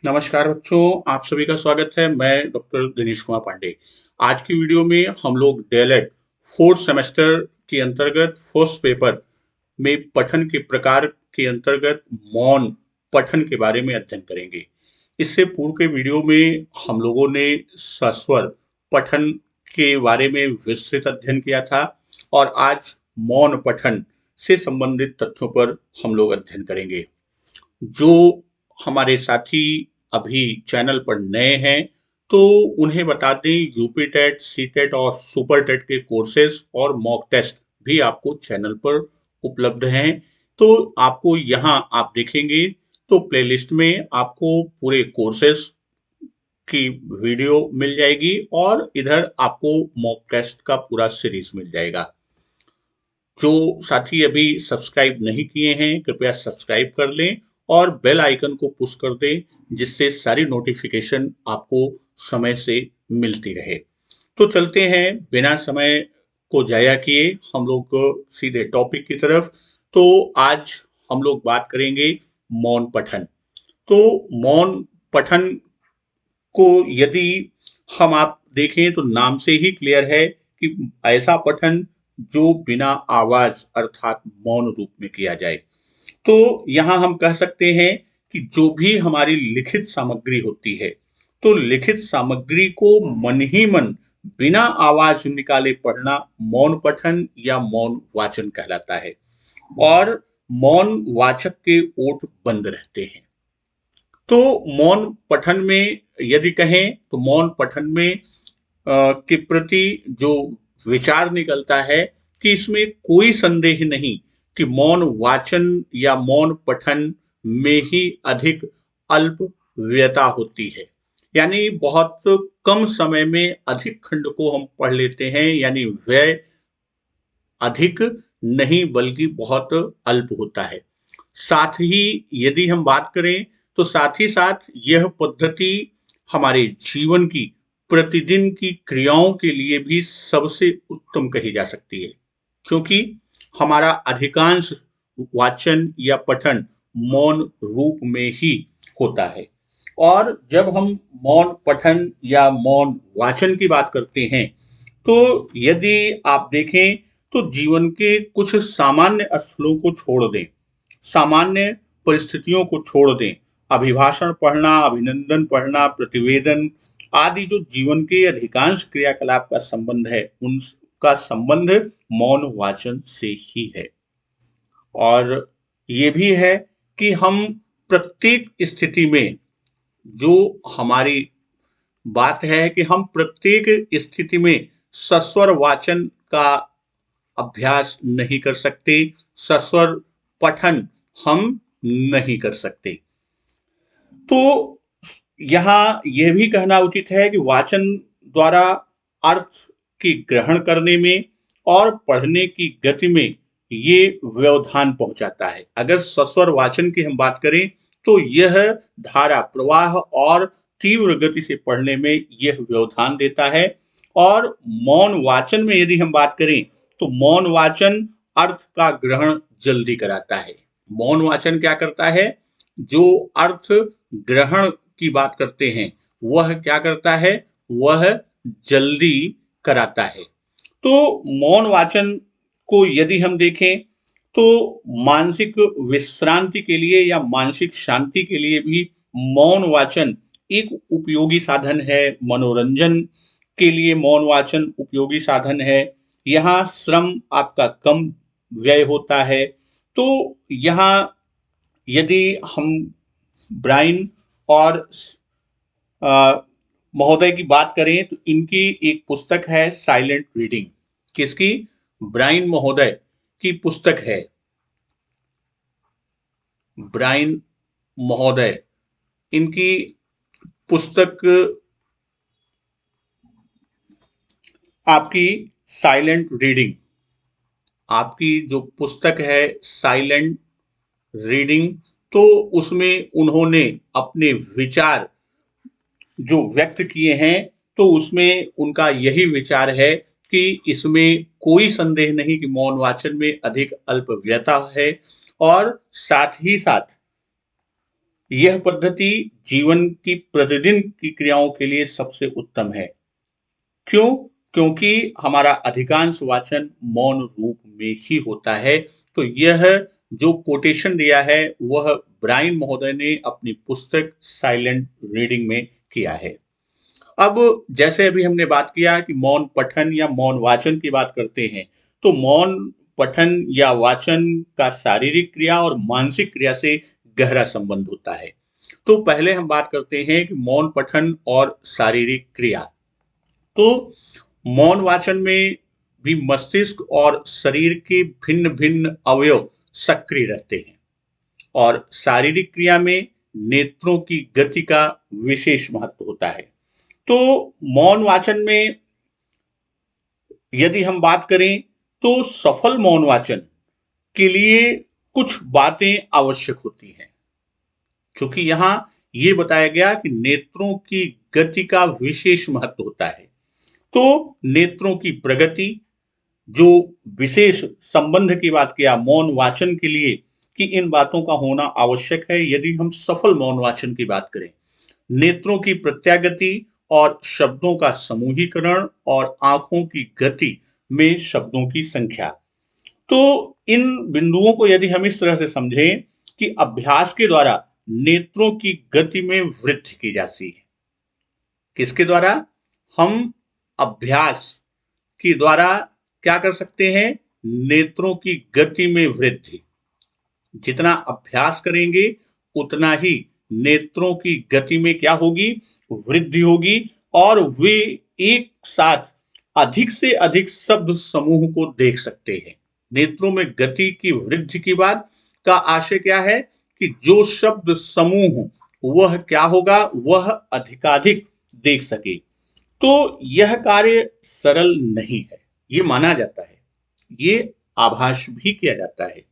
नमस्कार बच्चों, आप सभी का स्वागत है। मैं डॉक्टर दिनेश कुमार पांडे। आज की वीडियो में हम लोग डीएलएड फोर्थ सेमेस्टर के अंतर्गत फर्स्ट पेपर में पठन के प्रकार के अंतर्गत मौन पठन के बारे में अध्ययन करेंगे। इससे पूर्व के वीडियो में हम लोगों ने सस्वर पठन के बारे में विस्तृत अध्ययन किया था और आज मौन पठन से संबंधित तथ्यों पर हम लोग अध्ययन करेंगे। जो हमारे साथी अभी चैनल पर नए हैं तो उन्हें बता दें, यूपी टेट, सी टेट और सुपर टेट के कोर्सेज और मॉक टेस्ट भी आपको चैनल पर उपलब्ध हैं। तो आपको यहाँ आप देखेंगे तो प्लेलिस्ट में आपको पूरे कोर्सेज की वीडियो मिल जाएगी और इधर आपको मॉक टेस्ट का पूरा सीरीज मिल जाएगा। जो साथी अभी सब्सक्राइब नहीं किए हैं कृपया सब्सक्राइब कर लें और बेल आइकन को पुश कर दें, जिससे सारी नोटिफिकेशन आपको समय से मिलती रहे। तो चलते हैं बिना समय को जाया किए हम लोग सीधे टॉपिक की तरफ। तो आज हम लोग बात करेंगे मौन पठन। तो मौन पठन को यदि हम आप देखें तो नाम से ही क्लियर है कि ऐसा पठन जो बिना आवाज अर्थात मौन रूप में किया जाए। तो यहाँ हम कह सकते हैं कि जो भी हमारी लिखित सामग्री होती है, तो लिखित सामग्री को मन ही मन बिना आवाज निकाले पढ़ना मौन पठन या मौन वाचन कहलाता है। और मौन वाचक के ओठ बंद रहते हैं। तो मौन पठन में यदि कहें तो मौन पठन में के प्रति जो विचार निकलता है कि इसमें कोई संदेह नहीं कि मौन वाचन या मौन पठन में ही अधिक अल्प व्ययता होती है। यानी बहुत कम समय में अधिक खंड को हम पढ़ लेते हैं, यानी व्यय अधिक नहीं बल्कि बहुत अल्प होता है। साथ ही यदि हम बात करें तो साथ ही साथ यह पद्धति हमारे जीवन की प्रतिदिन की क्रियाओं के लिए भी सबसे उत्तम कही जा सकती है, क्योंकि हमारा अधिकांश वाचन या पठन मौन रूप में ही होता है। और जब हम मौन पठन या मौन वाचन की बात करते हैं तो यदि आप देखें तो जीवन के कुछ सामान्य स्थलों को छोड़ दें, सामान्य परिस्थितियों को छोड़ दें, अभिभाषण पढ़ना, अभिनंदन पढ़ना, प्रतिवेदन आदि जो जीवन के अधिकांश क्रियाकलाप का संबंध है, उनका संबंध मौन वाचन से ही है। और ये भी है कि हम प्रत्येक स्थिति में जो हमारी बात है कि हम प्रत्येक स्थिति में सस्वर वाचन का अभ्यास नहीं कर सकते, सस्वर पठन हम नहीं कर सकते। तो यहाँ यह भी कहना उचित है कि वाचन द्वारा अर्थ की ग्रहण करने में और पढ़ने की गति में ये व्यवधान पहुंचाता है। अगर सस्वर वाचन की हम बात करें तो यह धारा प्रवाह और तीव्र गति से पढ़ने में यह व्यवधान देता है। और मौन वाचन में यदि हम बात करें तो मौन वाचन अर्थ का ग्रहण जल्दी कराता है। मौन वाचन क्या करता है? जो अर्थ ग्रहण की बात करते हैं वह क्या करता है? वह जल्दी कराता है। तो मौन वाचन को यदि हम देखें तो मानसिक विश्रांति के लिए या मानसिक शांति के लिए भी मौन वाचन एक उपयोगी साधन है। मनोरंजन के लिए मौन वाचन उपयोगी साधन है। यहाँ श्रम आपका कम व्यय होता है। तो यहाँ यदि हम ब्राइन और महोदय की बात करें तो इनकी एक पुस्तक है साइलेंट रीडिंग। किसकी? ब्राइन महोदय की पुस्तक है। ब्राइन महोदय इनकी पुस्तक आपकी साइलेंट रीडिंग, आपकी जो पुस्तक है साइलेंट रीडिंग, तो उसमें उन्होंने अपने विचार जो व्यक्त किए हैं तो उसमें उनका यही विचार है कि इसमें कोई संदेह नहीं कि मौन वाचन में अधिक अल्प व्ययता है। और साथ ही साथ यह पद्धति जीवन की प्रतिदिन की क्रियाओं के लिए सबसे उत्तम है। क्यों? क्योंकि हमारा अधिकांश वाचन मौन रूप में ही होता है। तो यह जो कोटेशन दिया है वह ब्रायन महोदय ने अपनी पुस्तक साइलेंट रीडिंग में किया है। अब जैसे अभी हमने बात किया कि मौन पठन या मौन वाचन की बात करते हैं, तो मौन पठन या वाचन का शारीरिक क्रिया और मानसिक क्रिया से गहरा संबंध होता है। तो पहले हम बात करते हैं कि मौन पठन और शारीरिक क्रिया। तो मौन वाचन में भी मस्तिष्क और शरीर के भिन्न भिन्न अवयव सक्रिय रहते हैं और शारीरिक क्रिया में नेत्रों की गति का विशेष महत्व होता है। तो मौन वाचन में यदि हम बात करें तो सफल मौन वाचन के लिए कुछ बातें आवश्यक होती हैं, क्योंकि यहां ये बताया गया कि नेत्रों की गति का विशेष महत्व होता है। तो नेत्रों की प्रगति, जो विशेष संबंध की बात किया मौन वाचन के लिए कि इन बातों का होना आवश्यक है यदि हम सफल मौन वाचन की बात करें। नेत्रों की प्रत्यागति और शब्दों का समूहीकरण और आंखों की गति में शब्दों की संख्या। तो इन बिंदुओं को यदि हम इस तरह से समझें कि अभ्यास के द्वारा नेत्रों की गति में वृद्धि की जाती है। किसके द्वारा? हम अभ्यास के द्वारा क्या कर सकते हैं? नेत्रों की गति में वृद्धि। जितना अभ्यास करेंगे उतना ही नेत्रों की गति में क्या होगी? वृद्धि होगी और वे एक साथ अधिक से अधिक शब्द समूह को देख सकते हैं। नेत्रों में गति की वृद्धि की बात का आशय क्या है कि जो शब्द समूह वह क्या होगा? वह अधिकाधिक देख सके। तो यह कार्य सरल नहीं है, ये माना जाता है, ये आभास भी किया जाता है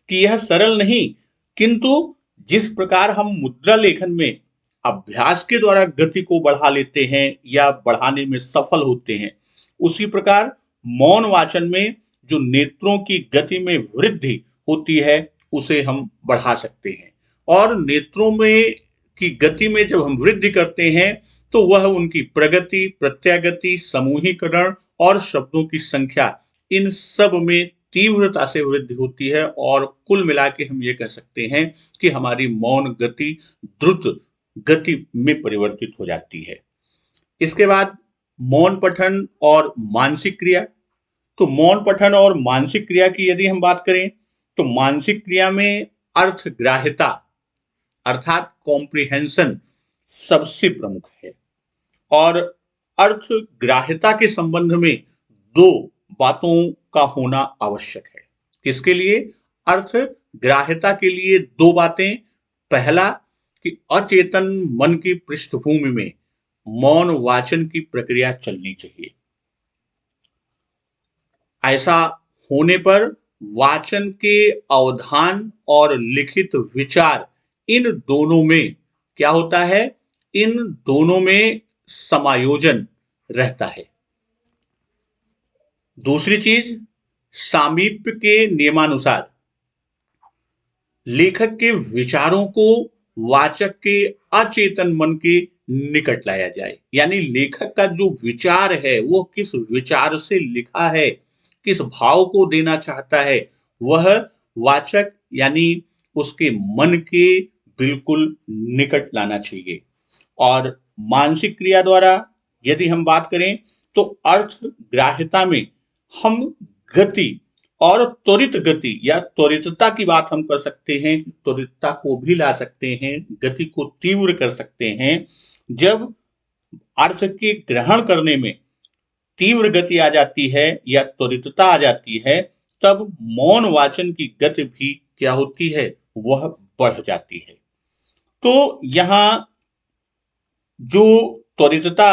कि यह सरल नहीं, किंतु जिस प्रकार हम मुद्रा लेखन में अभ्यास के द्वारा गति को बढ़ा लेते हैं या बढ़ाने में सफल होते हैं, उसी प्रकार मौन वाचन में जो नेत्रों की गति में वृद्धि होती है उसे हम बढ़ा सकते हैं। और नेत्रों में की गति में जब हम वृद्धि करते हैं तो वह उनकी प्रगति, प्रत्यागति, समूहीकरण और शब्दों की संख्या, इन सब में तीव्रता से वृद्धि होती है और कुल मिला के हम ये कह सकते हैं कि हमारी मौन गति द्रुत गति में परिवर्तित हो जाती है। इसके बाद मौन पठन और मानसिक क्रिया। तो मौन पठन और मानसिक क्रिया की यदि हम बात करें तो मानसिक क्रिया में अर्थग्राह्यता अर्थात कॉम्प्रिहेंशन सबसे प्रमुख है और अर्थग्राह्यता के संबंध में दो बातों का होना आवश्यक है। किसके लिए? अर्थग्राह्यता के लिए दो बातें। पहला कि अचेतन मन की पृष्ठभूमि में मौन वाचन की प्रक्रिया चलनी चाहिए। ऐसा होने पर वाचन के अवधान और लिखित विचार, इन दोनों में क्या होता है? इन दोनों में समायोजन रहता है। दूसरी चीज, सामीप्य के नियमानुसार लेखक के विचारों को वाचक के अचेतन मन के निकट लाया जाए। यानी लेखक का जो विचार है वो किस विचार से लिखा है, किस भाव को देना चाहता है, वह वाचक यानी उसके मन के बिल्कुल निकट लाना चाहिए। और मानसिक क्रिया द्वारा यदि हम बात करें तो अर्थग्राह्यता में हम गति और त्वरित गति या त्वरितता की बात हम कर सकते हैं, त्वरितता को भी ला सकते हैं, गति को तीव्र कर सकते हैं। जब अर्थ के ग्रहण करने में तीव्र गति आ जाती है या त्वरितता आ जाती है, तब मौन वाचन की गति भी क्या होती है? वह बढ़ जाती है। तो यहां जो त्वरितता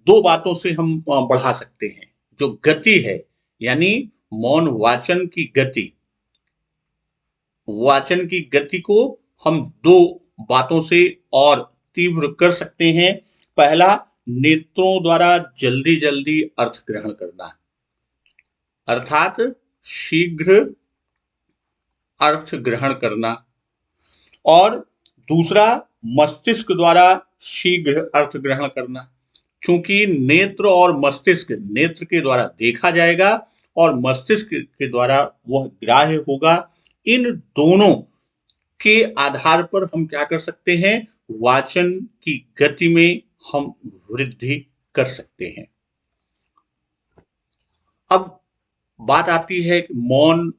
दो बातों से हम बढ़ा सकते हैं। जो गति है यानी मौन वाचन की गति, वाचन की गति को हम दो बातों से और तीव्र कर सकते हैं। पहला, नेत्रों द्वारा जल्दी जल्दी अर्थ ग्रहण करना, अर्थात शीघ्र अर्थ ग्रहण करना। और दूसरा, मस्तिष्क द्वारा शीघ्र अर्थ ग्रहण करना, क्योंकि नेत्र और मस्तिष्क, नेत्र के द्वारा देखा जाएगा और मस्तिष्क के द्वारा वह ग्राह्य होगा। इन दोनों के आधार पर हम क्या कर सकते हैं, वाचन की गति में हम वृद्धि कर सकते हैं। अब बात आती है कि मौन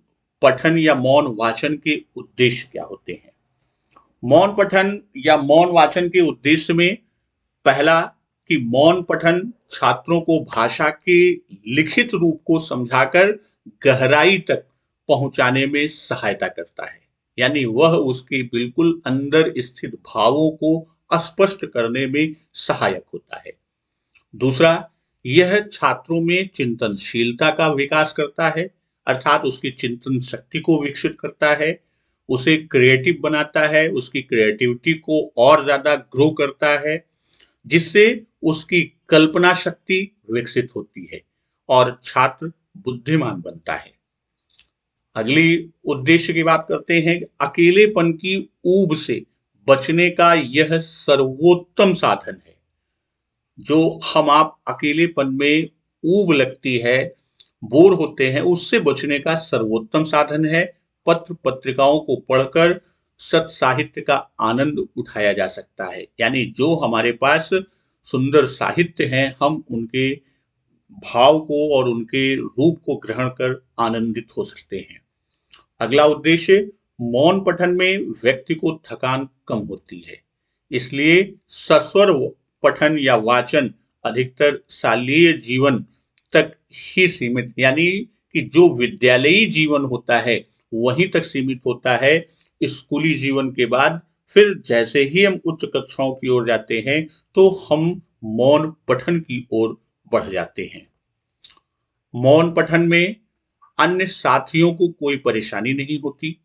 पठन या मौन वाचन के उद्देश्य क्या होते हैं। मौन पठन या मौन वाचन के उद्देश्य में पहला कि मौन पठन छात्रों को भाषा के लिखित रूप को समझाकर गहराई तक पहुंचाने में सहायता करता है, यानी वह उसके बिल्कुल अंदर स्थित भावों को स्पष्ट करने में सहायक होता है। दूसरा, यह छात्रों में चिंतनशीलता का विकास करता है, अर्थात उसकी चिंतन शक्ति को विकसित करता है, उसे क्रिएटिव बनाता है, उसकी क्रिएटिविटी को और ज्यादा ग्रो करता है, जिससे उसकी कल्पना शक्ति विकसित होती है और छात्र बुद्धिमान बनता है। अगली उद्देश्य की बात करते हैं। अकेलेपन की ऊब से बचने का यह सर्वोत्तम साधन है। जो हम आप अकेलेपन में ऊब लगती है, बोर होते हैं, उससे बचने का सर्वोत्तम साधन है। पत्र पत्रिकाओं को पढ़कर सत साहित्य का आनंद उठाया जा सकता है, यानी जो हमारे पास सुंदर साहित्य हैं, हम उनके भाव को और उनके रूप को ग्रहण कर आनंदित हो सकते हैं। अगला उद्देश्य, मौन पठन में व्यक्ति को थकान कम होती है, इसलिए सस्वर पठन या वाचन अधिकतर शालेय जीवन तक ही सीमित, यानी कि जो विद्यालयी जीवन होता है वहीं तक सीमित होता है। स्कूली जीवन के बाद फिर जैसे ही हम उच्च कक्षाओं की ओर जाते हैं तो हम मौन पठन की ओर बढ़ जाते हैं। मौन पठन में अन्य साथियों को कोई परेशानी नहीं होती,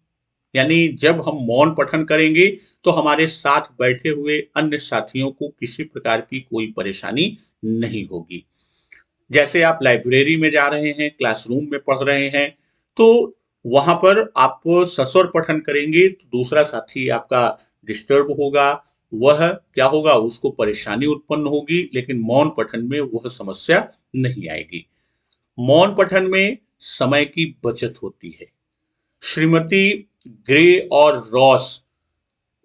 यानी जब हम मौन पठन करेंगे तो हमारे साथ बैठे हुए अन्य साथियों को किसी प्रकार की कोई परेशानी नहीं होगी। जैसे आप लाइब्रेरी में जा रहे हैं, क्लासरूम में पढ़ रहे हैं, तो वहां पर आप सस्वर पठन करेंगे तो दूसरा साथी आपका डिस्टर्ब होगा, वह क्या होगा, उसको परेशानी उत्पन्न होगी, लेकिन मौन पठन में वह समस्या नहीं आएगी। मौन पठन में समय की बचत होती है। श्रीमती ग्रे और रॉस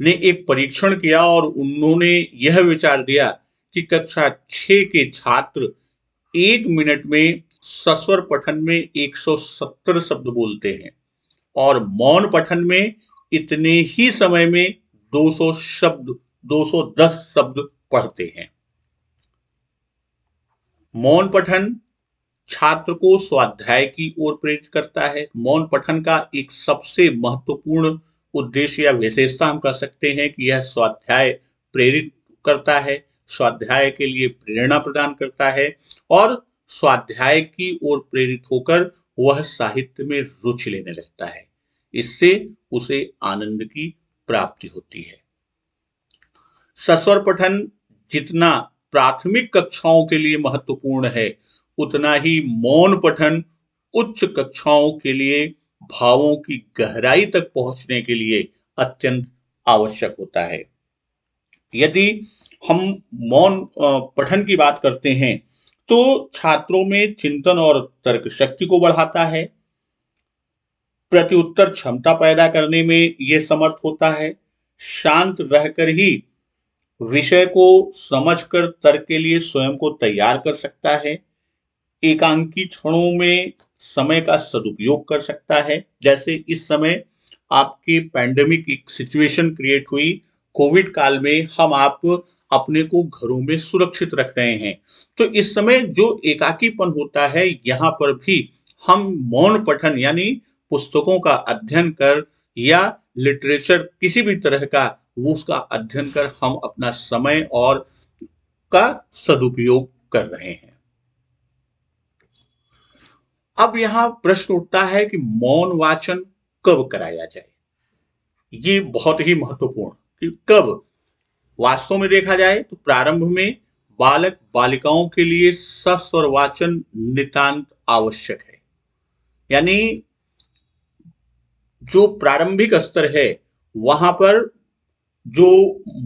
ने एक परीक्षण किया और उन्होंने यह विचार दिया कि कक्षा 6 के छात्र 1 मिनट में सस्वर पठन में 170 शब्द बोलते हैं और मौन पठन में इतने ही समय में 210 शब्द पढ़ते हैं। मौन पठन छात्र को स्वाध्याय की ओर प्रेरित करता है। मौन पठन का एक सबसे महत्वपूर्ण उद्देश्य या विशेषता हम कह सकते हैं कि यह स्वाध्याय प्रेरित करता है, स्वाध्याय के लिए प्रेरणा प्रदान करता है और स्वाध्याय की ओर प्रेरित होकर वह साहित्य में रुचि लेने लगता है। इससे उसे आनंद की प्राप्ति होती है। सस्वर पठन जितना प्राथमिक कक्षाओं के लिए महत्वपूर्ण है, उतना ही मौन पठन उच्च कक्षाओं के लिए भावों की गहराई तक पहुंचने के लिए अत्यंत आवश्यक होता है। यदि हम मौन पठन की बात करते हैं तो छात्रों में चिंतन और तर्क शक्ति को बढ़ाता है, प्रत्युत्तर क्षमता पैदा करने में यह समर्थ होता है, शांत रहकर ही विषय को समझकर तर्क के लिए स्वयं को तैयार कर सकता है, एकांकी क्षणों में समय का सदुपयोग कर सकता है। जैसे इस समय आपकी पैंडेमिक एक सिचुएशन क्रिएट हुई, कोविड काल में हम आप अपने को घरों में सुरक्षित रख रहे हैं, तो इस समय जो एकाकीपन होता है, यहाँ पर भी हम मौन पठन यानी पुस्तकों का अध्ययन कर या लिटरेचर किसी भी तरह का उसका अध्ययन कर हम अपना समय और का सदुपयोग कर रहे हैं। अब यहां प्रश्न उठता है कि मौन वाचन कब कराया जाए। ये बहुत ही महत्वपूर्ण कि कब। वास्तव में देखा जाए तो प्रारंभ में बालक बालिकाओं के लिए सस्वर वाचन नितांत आवश्यक है, यानी जो प्रारंभिक स्तर है वहां पर जो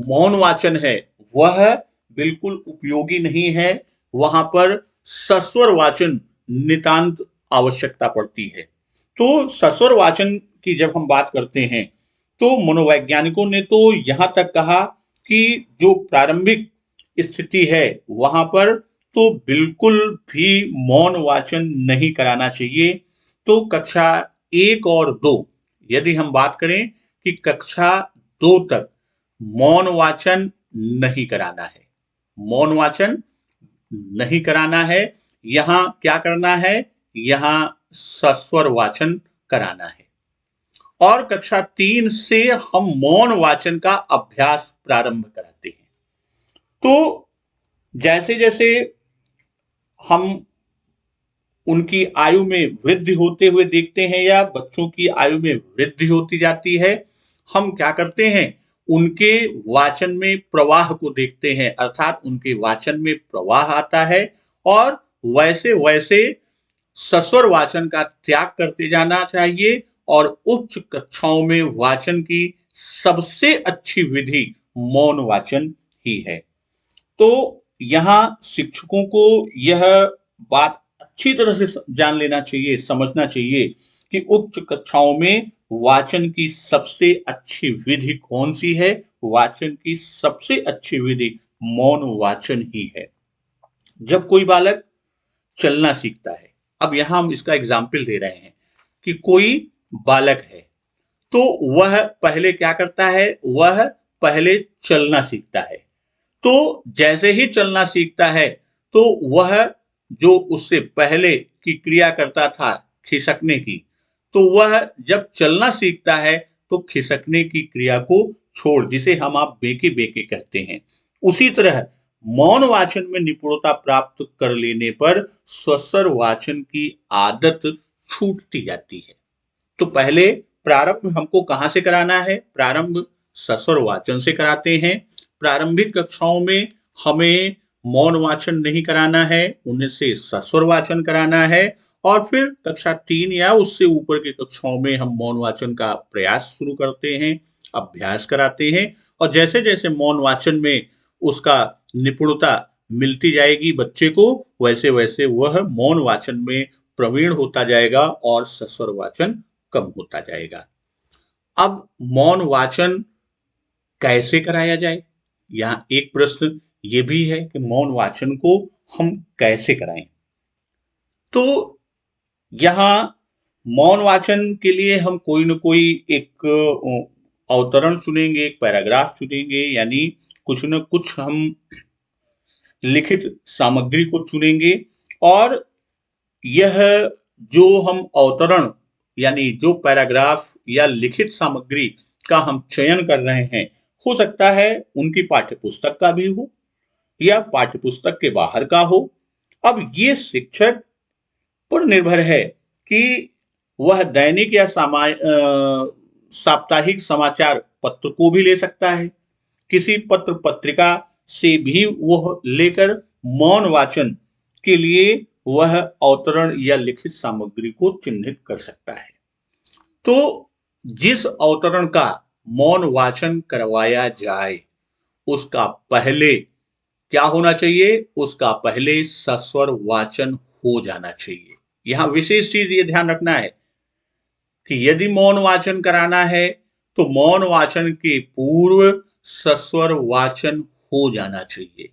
मौन वाचन है वह बिल्कुल उपयोगी नहीं है, वहां पर सस्वर वाचन नितांत आवश्यकता पड़ती है। तो सस्वर वाचन की जब हम बात करते हैं तो मनोवैज्ञानिकों ने तो यहां तक कहा कि जो प्रारंभिक स्थिति है वहां पर तो बिल्कुल भी मौन वाचन नहीं कराना चाहिए। तो कक्षा 1 और 2, यदि हम बात करें कि कक्षा 2 तक मौन वाचन नहीं कराना है, मौन वाचन नहीं कराना है। यहां क्या करना है, यहां सस्वर वाचन कराना है। और कक्षा 3 से हम मौन वाचन का अभ्यास प्रारंभ कराते हैं। तो जैसे जैसे हम उनकी आयु में वृद्धि होते हुए देखते हैं या बच्चों की आयु में वृद्धि होती जाती है, हम क्या करते हैं, उनके वाचन में प्रवाह को देखते हैं, अर्थात उनके वाचन में प्रवाह आता है और वैसे वैसे सस्वर वाचन का त्याग करते जाना चाहिए और उच्च कक्षाओं में वाचन की सबसे अच्छी विधि मौन वाचन ही है। तो यहाँ शिक्षकों को यह बात अच्छी तरह से जान लेना चाहिए, समझना चाहिए कि उच्च कक्षाओं में वाचन की सबसे अच्छी विधि कौन सी है। वाचन की सबसे अच्छी विधि मौन वाचन ही है। जब कोई बालक चलना सीखता है, अब यहां हम इसका एग्जाम्पल दे रहे हैं कि कोई बालक है तो वह पहले क्या करता है, वह पहले चलना सीखता है। तो जैसे ही चलना सीखता है तो वह जो उससे पहले की क्रिया करता था खिसकने की, तो वह जब चलना सीखता है तो खिसकने की क्रिया को छोड़, जिसे हम आप बेके बेके कहते हैं। उसी तरह मौन वाचन में निपुणता प्राप्त कर लेने पर स्वस्वर वाचन की आदत छूटती जाती है। तो पहले प्रारंभ हमको कहां से कराना है, प्रारंभ सस्वर वाचन से कराते हैं। प्रारंभिक कक्षाओं में हमें मौन वाचन नहीं कराना है, उनसे सस्वर वाचन कराना है और फिर कक्षा 3 या उससे ऊपर की कक्षाओं में हम मौन वाचन का प्रयास शुरू करते हैं, अभ्यास कराते हैं। और जैसे जैसे मौन वाचन में उसका निपुणता मिलती जाएगी बच्चे को, वैसे वैसे वह मौन वाचन में प्रवीण होता जाएगा और सस्वर वाचन कम होता जाएगा। अब मौन वाचन कैसे कराया जाए, यहाँ एक प्रश्न ये भी है कि मौन वाचन को हम कैसे कराएं। तो यहाँ मौन वाचन के लिए हम कोई न कोई एक अवतरण चुनेंगे, एक पैराग्राफ चुनेंगे, यानी कुछ न कुछ हम लिखित सामग्री को चुनेंगे और यह जो हम अवतरण यानी जो पैराग्राफ या लिखित सामग्री का हम चयन कर रहे हैं, हो सकता है उनकी पाठ्यपुस्तक का भी हो या पाठ्यपुस्तक के बाहर का हो। अब ये शिक्षक पर निर्भर है कि वह दैनिक या साप्ताहिक समाचार पत्र को भी ले सकता है, किसी पत्र पत्रिका से भी वह लेकर मौन वाचन के लिए वह अवतरण या लिखित सामग्री को चिन्हित कर सकता है। तो जिस अवतरण का मौन वाचन करवाया जाए उसका पहले क्या होना चाहिए, उसका पहले सस्वर वाचन हो जाना चाहिए। यहां विशेष चीज ये ध्यान रखना है कि यदि मौन वाचन कराना है तो मौन वाचन के पूर्व सस्वर वाचन हो जाना चाहिए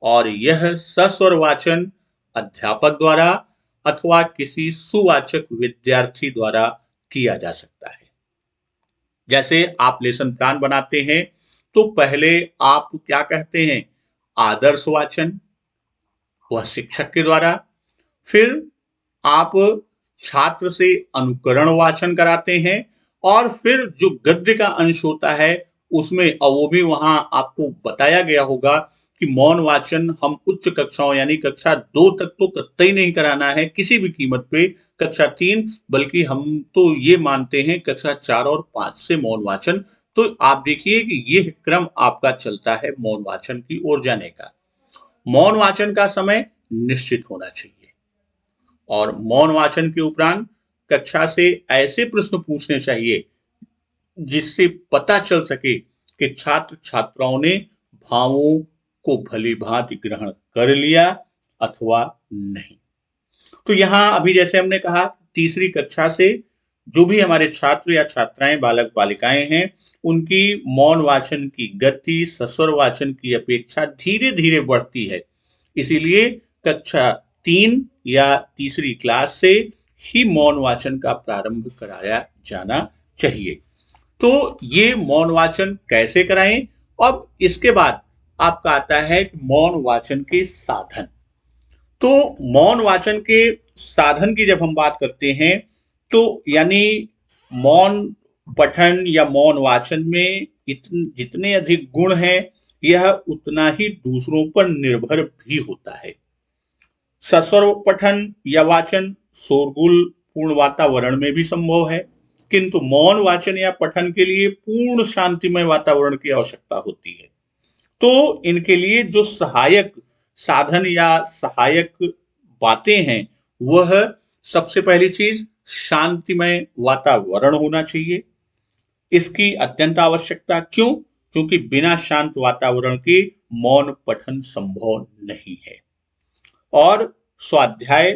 और यह सस्वर वाचन अध्यापक द्वारा अथवा किसी सुवाचक विद्यार्थी द्वारा किया जा सकता है। जैसे आप लेसन प्लान बनाते हैं तो पहले आप क्या कहते हैं, आदर्श वाचन, वह शिक्षक के द्वारा। फिर आप छात्र से अनुकरण वाचन कराते हैं और फिर जो गद्य का अंश होता है उसमें, और वो भी वहां आपको बताया गया होगा कि मौन वाचन हम उच्च कक्षाओं यानी कक्षा 2 तक तो कतई नहीं कराना है किसी भी कीमत पे, कक्षा 3, बल्कि हम तो ये मानते हैं कक्षा 4 और 5 से मौन वाचन। तो आप देखिए कि ये क्रम आपका चलता है मौन वाचन की ओर जाने का। मौन वाचन का समय निश्चित होना चाहिए और मौन वाचन के उपरांत कक्षा से ऐसे प्रश्न पूछने चाहिए जिससे पता चल सके कि छात्र छात्राओं ने भावों को भली भांति ग्रहण कर लिया अथवा नहीं। तो यहाँ अभी जैसे हमने कहा, तीसरी कक्षा से जो भी हमारे छात्र या छात्राएं, बालक बालिकाएं हैं, उनकी मौन वाचन की गति सस्वर वाचन की अपेक्षा धीरे धीरे बढ़ती है। इसीलिए कक्षा 3 या तीसरी क्लास से ही मौन वाचन का प्रारंभ कराया जाना चाहिए। तो ये मौन वाचन कैसे कराएं? अब इसके बाद आपका आता है मौन वाचन के साधन। तो मौन वाचन के साधन की जब हम बात करते हैं, तो यानी मौन पठन या मौन वाचन में जितने अधिक गुण हैं, यह उतना ही दूसरों पर निर्भर भी होता है। सस्वर पठन या वाचन शोरगुल पूर्ण वातावरण में भी संभव है, किंतु मौन वाचन या पठन के लिए पूर्ण शांतिमय वातावरण की आवश्यकता होती है। तो इनके लिए जो सहायक साधन या सहायक बातें हैं, वह सबसे पहली चीज शांतिमय वातावरण होना चाहिए। इसकी अत्यंत आवश्यकता क्यों? क्योंकि बिना शांत वातावरण के मौन पठन संभव नहीं है। और स्वाध्याय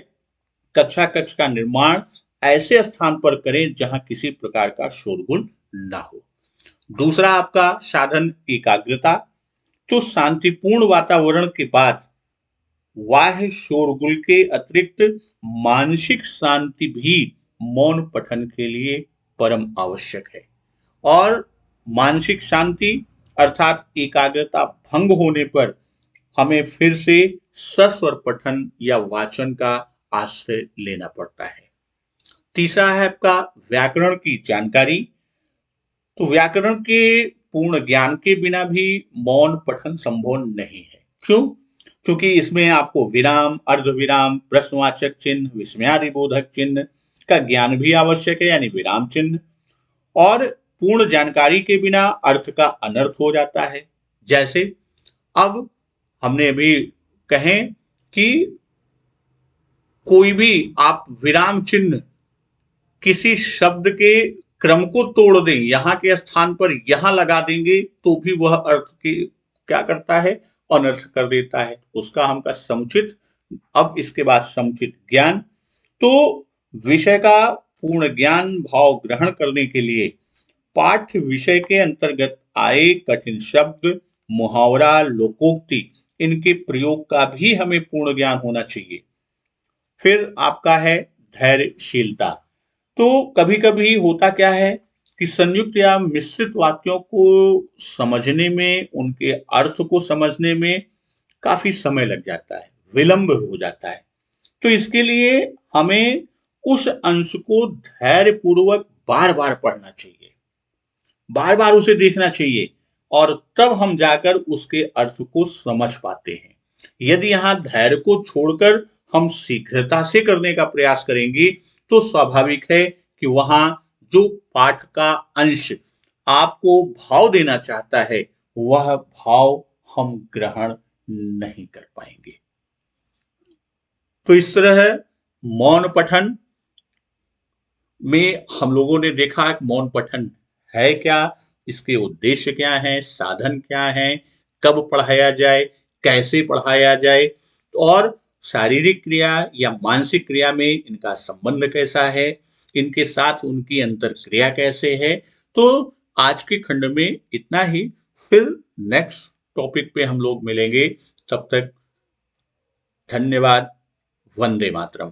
कक्षा कक्ष का निर्माण ऐसे स्थान पर करें जहां किसी प्रकार का शोरगुल ना हो। दूसरा आपका साधन एकाग्रता। तो शांतिपूर्ण वातावरण के बाद बाह्य शोरगुल के अतिरिक्त मानसिक शांति भी मौन पठन के लिए परम आवश्यक है। और मानसिक शांति अर्थात एकाग्रता भंग होने पर हमें फिर से सस्वर पठन या वाचन का आश्रय लेना पड़ता है। तीसरा है आपका व्याकरण की जानकारी। तो व्याकरण के पूर्ण ज्ञान के बिना भी मौन पठन संभव नहीं है। क्यों? क्योंकि इसमें आपको विराम, अर्धविराम, प्रश्नवाचक चिन्ह, विस्मयादिबोधक चिन्ह का ज्ञान भी आवश्यक है, यानी विराम चिन्ह। और पूर्ण जानकारी के बिना अर्थ का अनर्थ हो जाता है। जैसे अब हमने अभी कहें कि कोई भी आप विराम चिन्ह किसी शब्द के क्रम को तोड़ दें, यहां के स्थान पर यहां लगा देंगे, तो भी वह अर्थ के क्या करता है? अनर्थ कर देता है। उसका हमका समुचित, अब इसके बाद समुचित ज्ञान। तो विषय का पूर्ण ज्ञान भाव ग्रहण करने के लिए पाठ्य विषय के अंतर्गत आए कठिन शब्द, मुहावरा, लोकोक्ति, इनके प्रयोग का भी हमें पूर्ण ज्ञान होना चाहिए। फिर आपका है धैर्यशीलता। तो कभी कभी होता क्या है कि संयुक्त या मिश्रित वाक्यों को समझने में, उनके अर्थ को समझने में काफी समय लग जाता है, विलंब हो जाता है। तो इसके लिए हमें उस अंश को धैर्य पूर्वक बार बार पढ़ना चाहिए, बार बार उसे देखना चाहिए, और तब हम जाकर उसके अर्थ को समझ पाते हैं। यदि यहां धैर्य को छोड़कर हम शीघ्रता से करने का प्रयास करेंगे, तो स्वाभाविक है कि वहां जो पाठ का अंश आपको भाव देना चाहता है, वह भाव हम ग्रहण नहीं कर पाएंगे। तो इस तरह मौन पठन में हम लोगों ने देखा कि मौन पठन है क्या, इसके उद्देश्य क्या हैं, साधन क्या हैं, कब पढ़ाया जाए, कैसे पढ़ाया जाए, और शारीरिक क्रिया या मानसिक क्रिया में इनका संबंध कैसा है, इनके साथ उनकी अंतर क्रिया कैसे है। तो आज के खंड में इतना ही। फिर नेक्स्ट टॉपिक पे हम लोग मिलेंगे। तब तक धन्यवाद। वंदे मातरम।